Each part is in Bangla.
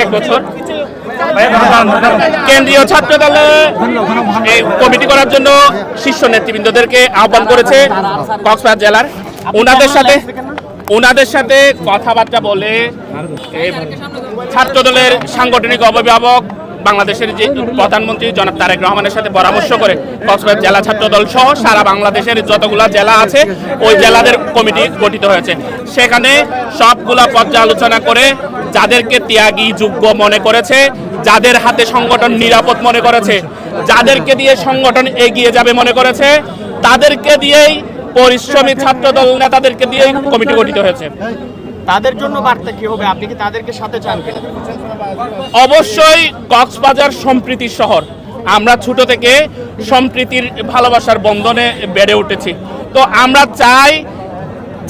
1 বছর কেন্দ্রীয় ছাত্র দলে এই কমিটি করার জন্য শীর্ষ নেতৃবৃন্দদেরকে আহ্বান করেছে কক্সবাজার জেলার। ওনাদের সাথে কথাবার্তা বলে ছাত্র দলের সাংগঠনিক অভিভাবক বাংলাদেশের যে প্রধানমন্ত্রী জনাব তারেক রহমানের সাথে পরামর্শ করে কক্সবাজার জেলা ছাত্র দল সহ সারা বাংলাদেশের যতগুলা জেলা আছে ওই জেলাদের কমিটি গঠিত হয়েছে। সেখানে সবগুলা পর্যালোচনা করে যাদেরকে ত্যাগী যোগ্য মনে করেছে, যাদের হাতে সংগঠন নিরাপদ মনে করেছে, যাদেরকে দিয়ে সংগঠন এগিয়ে যাবে মনে করেছে, তাদেরকে দিয়েই পরিশ্রমী ছাত্র দল নেতাদেরকে দিয়েই কমিটি গঠিত হয়েছে। তাদের জন্য বার্তা কি হবে? আপনি কি তাদেরকে সাথে চান কিনা? অবশ্যই কক্সবাজার সম্প্রীতির শহর। আমরা ছোট থেকে সম্প্রীতির ভালোবাসার বন্ধনে বেড়ে উঠেছি। তো আমরা চাই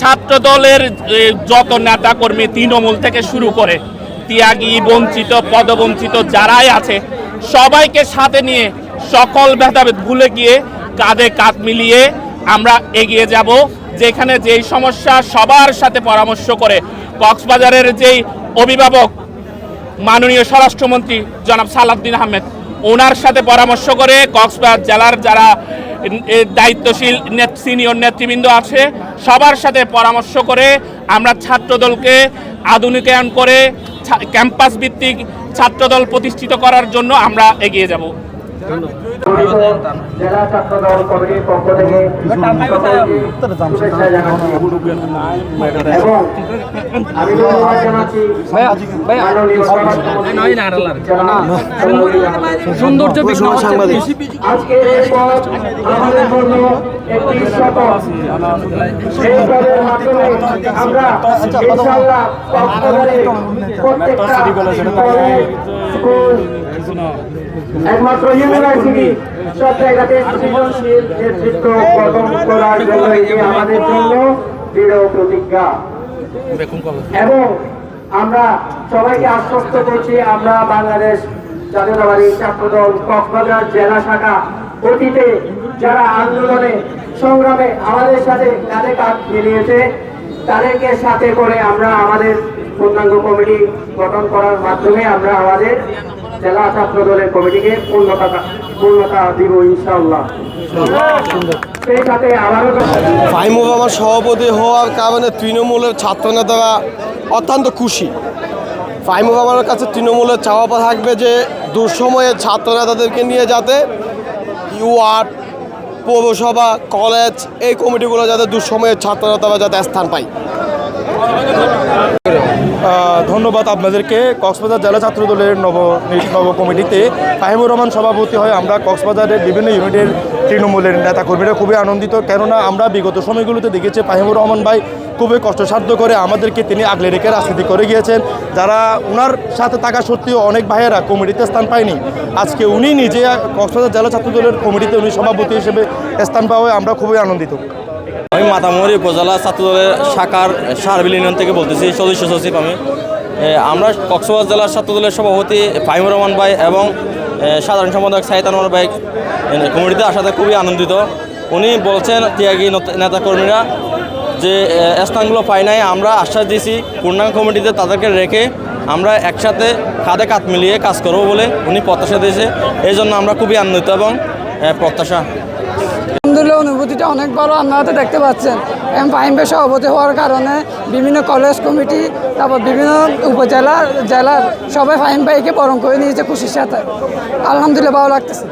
ছাত্র দলের যত নেতা কর্মী তৃণমূল থেকে শুরু করে ত্যাগী বঞ্চিত পদবঞ্চিত যারাই আছে সবাইকে সাথে নিয়ে সকল ভেদাভেদ ভুলে গিয়ে কাঁধে কাঁধ মিলিয়ে আমরা এগিয়ে যাব। যেখানে যেই সমস্যা সবার সাথে পরামর্শ করে কক্সবাজারের যেই অভিভাবক মাননীয় স্বরাষ্ট্রমন্ত্রী জনাব সালাউদ্দিন আহমেদ ওনার সাথে পরামর্শ করে কক্সবাজার জেলার যারা দায়িত্বশীল সিনিয়র নেতৃবৃন্দ আছে সবার সাথে পরামর্শ করে আমরা ছাত্রদলকে আধুনিকায়ন করে ক্যাম্পাস ভিত্তিক ছাত্রদল প্রতিষ্ঠিত করার জন্য আমরা এগিয়ে যাব। জেলা ছাত্র দল কমিটির পক্ষ থেকে শুভেচ্ছা জানাচ্ছি এবং আমি ধন্যবাদ জানাচ্ছি আজকে আমাদের জন্য একটি শপথ সেই পদের মাধ্যমে আমরা ইনশাআল্লাহ প্রত্যেকটা কলেজ স্কুল একমাত্র ইউনিভার্সিটি সব জায়গাতে সৃজনশীল নেতৃত্ব গঠন করার জন্য আমাদের জন্য দৃঢ় প্রতিজ্ঞা এবং আমরা সবাইকে আশ্বস্ত করছি আমরা বাংলাদেশ জাতীয়তাবাদী ছাত্রদল কক্সবাজার জেলা শাখা অতীতে যারা আন্দোলনে সংগ্রামে আমাদের সাথে কাঁধে কাঁধ মিলিয়েছে তাদেরকে সাথে করে আমরা আমাদের পূর্ণাঙ্গ কমিটি গঠন করার মাধ্যমে আমরা আমাদের জেলা ছাত্র দলের কমিটিকে পূর্ণতা দিব ইনশাআল্লাহ। সেই সাথে আবারও ফাহিমুর রহমান সভাপতি হওয়ার কারণে তৃণমূলের ছাত্র নেতারা অত্যন্ত খুশি। ফাহিমুর রহমানের কাছে তৃণমূলের চাওয়া থাকবে যে দুঃসময়ে ছাত্র নেতাদেরকে নিয়ে যাতে ওয়ার্ড পৌরসভা কলেজ এই কমিটিগুলো যাতে দুঃসময়ে ছাত্র নেতারা যাতে স্থান পায়। ধন্যবাদ আপনাদেরকে। কক্সবাজার জেলা ছাত্র দলের নব কমিটিতে ফাহিমুর রহমান সভাপতি হয় আমরা কক্সবাজারের বিভিন্ন ইউনিটের তৃণমূলের নেতাকর্মীরা খুবই আনন্দিত, কেননা আমরা বিগত সময়গুলোতে দেখেছি ফাহিমুর রহমান ভাই খুবই কষ্টসাধ্য করে আমাদেরকে তিনি আগলে রেখে রাজনীতি করে গিয়েছেন। যারা ওনার সাথে থাকা সত্ত্বেও অনেক ভাইয়েরা কমিটিতে স্থান পায়নি, আজকে উনি নিজে কক্সবাজার জেলা ছাত্র দলের কমিটিতে উনি সভাপতি হিসেবে স্থান পাওয়ায় আমরা খুবই আনন্দিত। আমি মাতামুহুরী উপজেলা ছাত্রদলের শাখার সার্বিল ইউনিয়ন থেকে বলতেছি, সদস্য সচিব আমি। আমরা কক্সবাজার জেলার ছাত্রদলের সভাপতি ফাহিমুর রহমান ভাই এবং সাধারণ সম্পাদক সাইদ আনোয়ার ভাই কমিটিতে আসাতে খুবই আনন্দিত। উনি বলছেন ত্যাগী নেতাকর্মীরা যে স্থানগুলো পায় নাই, আমরা আশ্বাস দিয়েছি পূর্ণাঙ্গ কমিটিতে তাদেরকে রেখে আমরা একসাথে কাঁধে কাঁধ মিলিয়ে কাজ করব বলে উনি প্রত্যাশা দিয়েছে। এই জন্য আমরা খুবই আনন্দিত এবং প্রত্যাশা। আলহামদুলিল্লাহ অনুভূতিটা অনেক ভালো, আপনারা তো দেখতে পাচ্ছেন। এবং ফাহিম ভাই সভাপতি হওয়ার কারণে বিভিন্ন কলেজ কমিটি তারপর বিভিন্ন জেলার সবাই ফাহিম ভাইকে বরণ করে নিয়েছে খুশির সাথে। আলহামদুলিল্লাহ ভালো লাগতেছে।